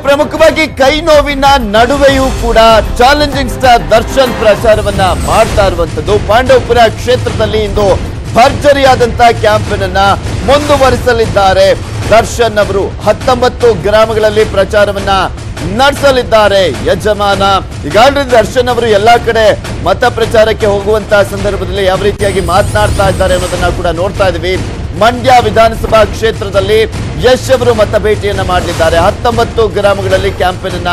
ಪ್ರಮುಖವಾಗಿ ಕೈ ನೋವಿನ ನಡುವೆಯೂ ಕೂಡ ಚಾಲೆಂಜಿಂಗ್ ಸ್ಟಾರ್ ದರ್ಶನ್ ಪ್ರಚಾರವನ್ನ ಮಾಡ್ತಾ ಇರುವಂತದ್ದು. ಪಾಂಡವಪುರ ಕ್ಷೇತ್ರದಲ್ಲಿ ಇಂದು ಭರ್ಜರಿಯಾದಂತಹ ಕ್ಯಾಂಪೇನ್ ಅನ್ನ ಮುಂದುವರಿಸಲಿದ್ದಾರೆ ದರ್ಶನ್ ಅವರು. 19 ಗ್ರಾಮಗಳಲ್ಲಿ ಪ್ರಚಾರವನ್ನ ನಡೆಸಲಿದ್ದಾರೆ ಯಜಮಾನ. ಈಗಾಗಲೇ ದರ್ಶನ್ ಅವರು ಎಲ್ಲಾ ಕಡೆ ಮತ ಪ್ರಚಾರಕ್ಕೆ ಹೋಗುವಂತಹ ಸಂದರ್ಭದಲ್ಲಿ ಯಾವ ರೀತಿಯಾಗಿ ಮಾತನಾಡ್ತಾ ಇದ್ದಾರೆ ಅನ್ನೋದನ್ನ ಕೂಡ ನೋಡ್ತಾ ಇದೀವಿ. ಮಂಡ್ಯ ವಿಧಾನಸಭಾ ಕ್ಷೇತ್ರದಲ್ಲಿ ಯಶ್ ಅವರು ಮತ ಭೇಟಿಯನ್ನ ಮಾಡಲಿದ್ದಾರೆ. 19 ಗ್ರಾಮಗಳಲ್ಲಿ ಕ್ಯಾಂಪೇನ್ ಅನ್ನ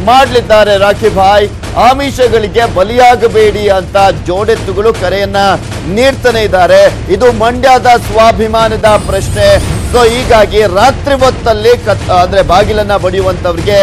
ಮಾಡಲಿದ್ದಾರೆ. ರಾಖಿ ಭಾಯ್, ಆಮಿಷಗಳಿಗೆ ಬಲಿಯಾಗಬೇಡಿ ಅಂತ ಜೋಡೆತ್ತುಗಳು ಕರೆಯನ್ನ ನೀಡ್ತಾನೆ ಇದ್ದಾರೆ. ಇದು ಮಂಡ್ಯದ ಸ್ವಾಭಿಮಾನದ ಪ್ರಶ್ನೆ. ಸೊ ಹೀಗಾಗಿ ರಾತ್ರಿ ಹೊತ್ತಲ್ಲಿ ಅಂದ್ರೆ ಬಾಗಿಲನ್ನ ಬಡಿಯುವಂತವ್ರಿಗೆ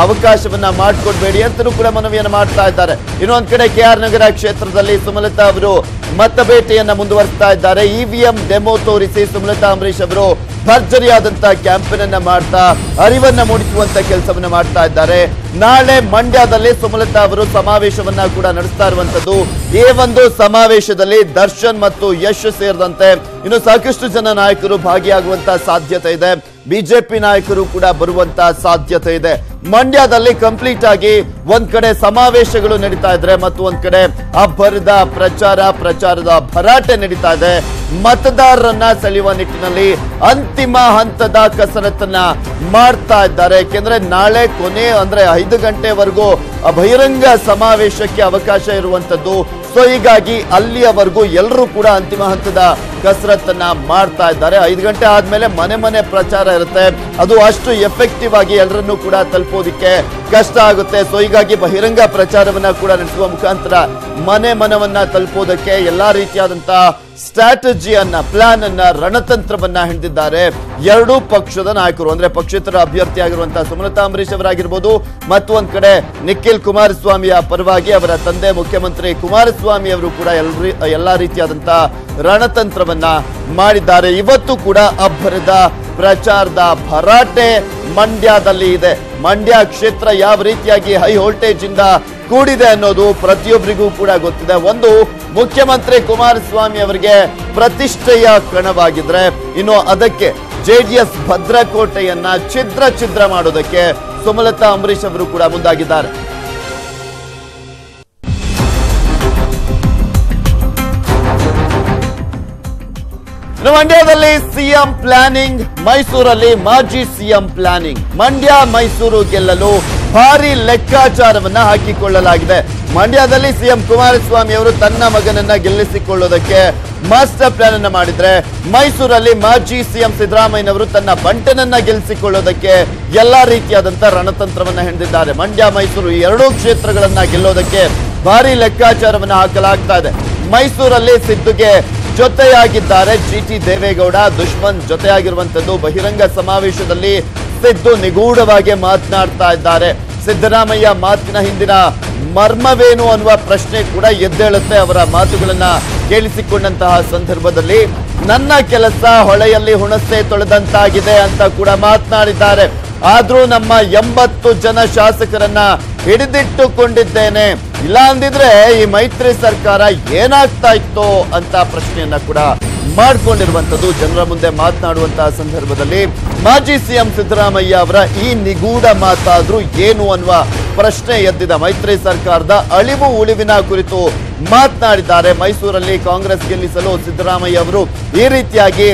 ಅವಕಾಶವನ್ನ ಮಾಡಿಕೊಡ್ಬೇಡಿ ಅಂತಲೂ ಕೂಡ ಮನವಿಯನ್ನು ಮಾಡ್ತಾ ಇದ್ದಾರೆ. ಇನ್ನೊಂದ್ ಕಡೆ KR ನಗರ ಕ್ಷೇತ್ರದಲ್ಲಿ ಸುಮಲತಾ ಅವರು ಮತ ಭೇಟಿಯನ್ನ ಮುಂದುವರಿಸ್ತಾ ಇದ್ದಾರೆ. EVM ಡೆಮೋ ತೋರಿಸಿ ಸುಮಲತಾ ಅಂಬರೀಶ್ ಅವರು ಭರ್ಜರಿಯಾದಂತಹ ಕ್ಯಾಂಪೇನ್ ಅನ್ನ ಮಾಡ್ತಾ ಅರಿವನ್ನ ಮೂಡಿಸುವಂತ ಕೆಲಸವನ್ನ ಮಾಡ್ತಾ ಇದ್ದಾರೆ. ನಾಳೆ ಮಂಡ್ಯದಲ್ಲಿ ಸುಮಲತಾ ಅವರು ಸಮಾವೇಶವನ್ನ ಕೂಡ ನಡೆಸ್ತಾ ಇರುವಂತದ್ದು. ಈ ಒಂದು ಸಮಾವೇಶದಲ್ಲಿ ದರ್ಶನ್ ಮತ್ತು ಯಶ್ ಸೇರಿದಂತೆ ಇನ್ನು ಸಾಕಷ್ಟು ಜನ ನಾಯಕರು ಭಾಗಿಯಾಗುವಂತಹ ಸಾಧ್ಯತೆ ಇದೆ. ಬಿಜೆಪಿ ನಾಯಕರು ಕೂಡ ಬರುವಂತಹ ಸಾಧ್ಯತೆ ಇದೆ. ಮಂಡ್ಯದಲ್ಲಿ ಕಂಪ್ಲೀಟ್ ಆಗಿ ಒಂದ್ ಕಡೆ ಸಮಾವೇಶಗಳು ನಡೀತಾ ಇದ್ರೆ ಮತ್ತು ಒಂದ್ ಕಡೆ ಅಬ್ಬರದ ಪ್ರಚಾರದ ಭರಾಟೆ ನಡೀತಾ ಇದೆ. ಮತದಾರರನ್ನ ಸೆಳೆಯುವ ನಿಟ್ಟಿನಲ್ಲಿ ಅಂತಿಮ ಹಂತದ ಕಸರತ್ತನ್ನ ಮಾಡ್ತಾ ಇದ್ದಾರೆ. ಯಾಕೆಂದ್ರೆ ನಾಳೆ ಕೊನೆ ಅಂದ್ರೆ 5 ಗಂಟೆವರೆಗೂ ಬಹಿರಂಗ ಸಮಾವೇಶಕ್ಕೆ ಅವಕಾಶ ಇರುವಂತದ್ದು. ಸೊ ಹೀಗಾಗಿ ಅಲ್ಲಿಯವರೆಗೂ ಎಲ್ಲರೂ ಕೂಡ ಅಂತಿಮ ಹಂತದ ಕಸರತ್ತನ್ನ ಮಾಡ್ತಾ ಇದ್ದಾರೆ. 5 ಗಂಟೆ ಆದ್ಮೇಲೆ ಮನೆ ಪ್ರಚಾರ ಇರುತ್ತೆ. ಅದು ಅಷ್ಟು ಎಫೆಕ್ಟಿವ್ ಆಗಿ ಎಲ್ಲರನ್ನೂ ಕೂಡ ತಲುಪೋದಿಕ್ಕೆ ಕಷ್ಟ ಆಗುತ್ತೆ. ಸೊ ಹೀಗಾಗಿ ಬಹಿರಂಗ ಪ್ರಚಾರವನ್ನ ಕೂಡ ನಡೆಸುವ ಮುಖಾಂತರ ಮನವನ್ನ ತಲುಪೋದಕ್ಕೆ ಎಲ್ಲಾ ರೀತಿಯಾದಂತಹ ಸ್ಟ್ರಾಟಜಿಯನ್ನ ಪ್ಲಾನ್ ಅನ್ನ ರಣತಂತ್ರವನ್ನ ಹಿಡಿದಿದ್ದಾರೆ ಎರಡೂ ಪಕ್ಷದ ನಾಯಕರು. ಅಂದ್ರೆ ಪಕ್ಷೇತರ ಅಭ್ಯರ್ಥಿಯಾಗಿರುವಂತಹ ಸುಮಲತಾ ಅಂಬರೀಶ್ ಅವರಾಗಿರ್ಬೋದು ಮತ್ತು ಒಂದ್ ಕಡೆ ನಿಖಿಲ್ ಕುಮಾರಸ್ವಾಮಿಯ ಪರವಾಗಿ ಅವರ ತಂದೆ ಮುಖ್ಯಮಂತ್ರಿ ಕುಮಾರಸ್ವಾಮಿ ಅವರು ಕೂಡ ಎಲ್ಲಾ ರೀತಿಯಾದಂತಹ ರಣತಂತ್ರವನ್ನ ಮಾಡಿದ್ದಾರೆ. ಇವತ್ತು ಕೂಡ ಅಬ್ಬರದ ಪ್ರಚಾರದ ಭರಾಟೆ ಮಂಡ್ಯದಲ್ಲಿ ಇದೆ. ಮಂಡ್ಯ ಕ್ಷೇತ್ರ ಯಾವ ರೀತಿಯಾಗಿ ಹೈ ವೋಲ್ಟೇಜ್ ಇಂದ ಕೂಡಿದೆ ಅನ್ನೋದು ಪ್ರತಿಯೊಬ್ಬರಿಗೂ ಕೂಡ ಗೊತ್ತಿದೆ. ಒಂದು ಮುಖ್ಯಮಂತ್ರಿ ಕುಮಾರಸ್ವಾಮಿ ಅವರಿಗೆ ಪ್ರತಿಷ್ಠೆಯ ಕಣವಾಗಿದ್ರೆ, ಇನ್ನು ಅದಕ್ಕೆ JDS ಭದ್ರಕೋಟೆಯನ್ನ ಛಿದ್ರ ಮಾಡೋದಕ್ಕೆ ಸುಮಲತಾ ಅಂಬರೀಶ್ ಅವರು ಕೂಡ ಮುಂದಾಗಿದ್ದಾರೆ. ಮಂಡ್ಯದಲ್ಲಿ ಸಿಎಂ ಪ್ಲಾನಿಂಗ್, ಮೈಸೂರಲ್ಲಿ ಮಾಜಿ ಸಿಎಂ ಪ್ಲಾನಿಂಗ್. ಮಂಡ್ಯ ಮೈಸೂರು ಗೆಲ್ಲಲು ಭಾರಿ ಲೆಕ್ಕಾಚಾರವನ್ನ ಹಾಕಿಕೊಳ್ಳಲಾಗಿದೆ. ಮಂಡ್ಯದಲ್ಲಿ ಸಿಎಂ ಕುಮಾರಸ್ವಾಮಿ ಅವರು ತನ್ನ ಮಗನನ್ನ ಗೆಲ್ಲಿಸಿಕೊಳ್ಳೋದಕ್ಕೆ ಮಾಸ್ಟರ್ ಪ್ಲಾನ್ ಅನ್ನ ಮಾಡಿದ್ರೆ, ಮೈಸೂರಲ್ಲಿ ಮಾಜಿ ಸಿಎಂ ಸಿದ್ದರಾಮಯ್ಯನವರು ತನ್ನ ಬಂಟನನ್ನ ಗೆಲ್ಲಿಸಿಕೊಳ್ಳೋದಕ್ಕೆ ಎಲ್ಲಾ ರೀತಿಯಾದಂತಹ ರಣತಂತ್ರವನ್ನ ಹೆಣೆದಿದ್ದಾರೆ. ಮಂಡ್ಯ ಮೈಸೂರು ಎರಡೂ ಕ್ಷೇತ್ರಗಳನ್ನ ಗೆಲ್ಲೋದಕ್ಕೆ ಭಾರಿ ಲೆಕ್ಕಾಚಾರವನ್ನ ಹಾಕಲಾಗ್ತಾ ಇದೆ. ಮೈಸೂರಲ್ಲಿ ಸಿದ್ದುಗೆ ಜೊತೆಯಾಗಿದ್ದಾರೆ GT ದೇವೇಗೌಡ. ದುಶ್ಮನ್ ಜೊತೆಯಾಗಿರುವಂತದ್ದು. ಬಹಿರಂಗ ಸಮಾವೇಶದಲ್ಲಿ ಸಿದ್ದು ನಿಗೂಢವಾಗಿ ಮಾತನಾಡ್ತಾ ಇದ್ದಾರೆ. ಸಿದ್ದರಾಮಯ್ಯ ಮಾತಿನ ಹಿಂದಿನ ಮರ್ಮವೇನು ಅನ್ನುವ ಪ್ರಶ್ನೆ ಕೂಡ ಎದ್ದೇಳುತ್ತೆ ಅವರ ಮಾತುಗಳನ್ನ ಕೇಳಿಸಿಕೊಂಡಂತಹ ಸಂದರ್ಭದಲ್ಲಿ. ನನ್ನ ಕೆಲಸ ಹೊಳೆಯಲ್ಲಿ ಹುಣಸೆ ತೊಳೆದಂತಾಗಿದೆ ಅಂತ ಕೂಡ ಮಾತನಾಡಿದ್ದಾರೆ. ಆದ್ರೂ ನಮ್ಮ 80 ಜನ ಶಾಸಕರನ್ನ ಹಿಡಿದಿಟ್ಟುಕೊಂಡಿದ್ದೇನೆ, ಇಲ್ಲ ಅಂದಿದ್ರೆ ಈ ಮೈತ್ರಿ ಸರ್ಕಾರ ಏನಾಗ್ತಾ ಇತ್ತೋ ಅಂತ ಪ್ರಶ್ನೆಯನ್ನ ಕೂಡ ಮಾಡಿಕೊಂಡಿರುವಂತದ್ದು. ಜನರ ಮುಂದೆ ಮಾತನಾಡುವಂತಹ ಸಂದರ್ಭದಲ್ಲಿ ಮಾಜಿ ಸಿಎಂ ಸಿದ್ದರಾಮಯ್ಯ ಅವರ ಈ ನಿಗೂಢ ಮಾತಾದ್ರೂ ಏನು ಅನ್ನುವ ಪ್ರಶ್ನೆ ಎದ್ದಿದೆ. ಮೈತ್ರಿ ಸರ್ಕಾರದ ಅಳಿವು ಉಳಿವಿನ ಕುರಿತು ಮಾತನಾಡಿದ್ದಾರೆ. ಮೈಸೂರಲ್ಲಿ ಕಾಂಗ್ರೆಸ್ ಗೆಲ್ಲಿಸಲು ಸಿದ್ದರಾಮಯ್ಯ ಅವರು ಈ ರೀತಿಯಾಗಿ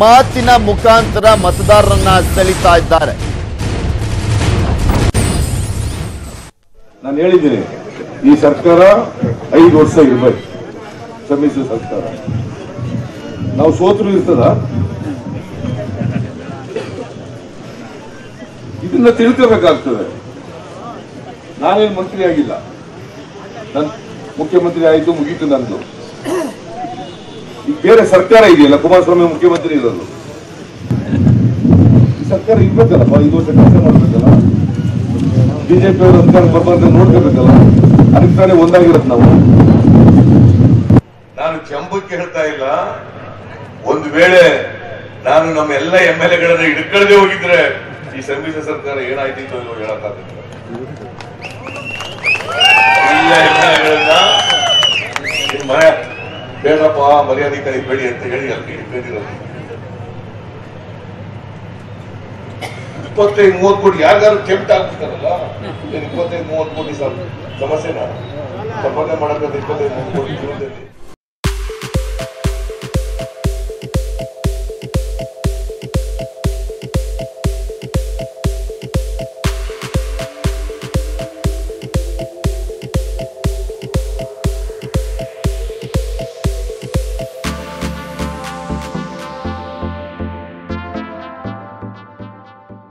ಮಾತಿನ ಮುಖಾಂತರ ಮತದಾರರನ್ನ ಸೆಳೀತಾ ಇದ್ದಾರೆ. ನಾನು ಹೇಳಿದ್ದೀನಿ, ಈ ಸರ್ಕಾರ 5 ವರ್ಷ ಇರಬೇಕು, ಸಮ್ಮಿಶ್ರ ಸರ್ಕಾರ. ನಾವು ಸೋತರು ಇರ್ತದ, ಇದನ್ನ ತಿಳ್ಕೋಬೇಕಾಗ್ತದೆ. ನಾನೇನು ಮಂತ್ರಿ ಆಗಿಲ್ಲ, ನನ್ ಮುಖ್ಯಮಂತ್ರಿ ಆಯ್ತು, ಮುಗೀತು ನಂದು. ಈಗ ಬೇರೆ ಸರ್ಕಾರ ಇದೆಯಲ್ಲ, ಕುಮಾರಸ್ವಾಮಿ ಮುಖ್ಯಮಂತ್ರಿ ಇರೋದು. ಈ ಸರ್ಕಾರ ಇರ್ಬೇಕಲ್ಲಪ್ಪ, 5 ವರ್ಷ ಕೆಲಸ ಮಾಡ್ಬೇಕಲ್ಲ. ಬಿಜೆಪಿ ಅವರು ಅಧಿಕಾರ ಬರ್ಬಾರ್ದು ನೋಡ್ಕೋಬೇಕಲ್ಲ, ಅದಕ್ಕೆ ತಾನೇ ಒಂದಾಗಿರತ್ ನಾವು. ನಾನು ಕೆಂಪಕ್ಕೆ ಹೇಳ್ತಾ ಇಲ್ಲ. ಒಂದು ವೇಳೆ ನಾನು ನಮ್ಮ ಎಲ್ಲ MLA-ಗಳನ್ನ ಹಿಡ್ಕೊಳ್ಳದೆ ಹೋಗಿದ್ರೆ ಈ ಸಮ್ಮಿಶ್ರ ಸರ್ಕಾರ ಏನಾಯ್ತಿತ್ತು ಹೇಳಕ್ಕಾಗಲ್ಲ. ಎಲ್ಲ MLA-ಗಳನ್ನ ಬೇಡಪ್ಪ ಮರ್ಯಾದೆ ಕಳಿಬೇಡಿ ಅಂತ ಹೇಳಿ ಅಲ್ಲಿ ಹಿಡ್ಕೊಂಡಿರೋದು. 25-30 ಕೋಟಿ ಯಾರಿಗಾರು ಕೆಂಪ್ಟ್ ಆಗ್ಬಿಡ್ತಾರಲ್ಲ 25-30 ಕೋಟಿ ಸಮಸ್ಯೆನ ಸಂಪಾದನೆ ಮಾಡಕ್ಕೆ 25-30 ಕೋಟಿ ಜೀವನದಲ್ಲಿ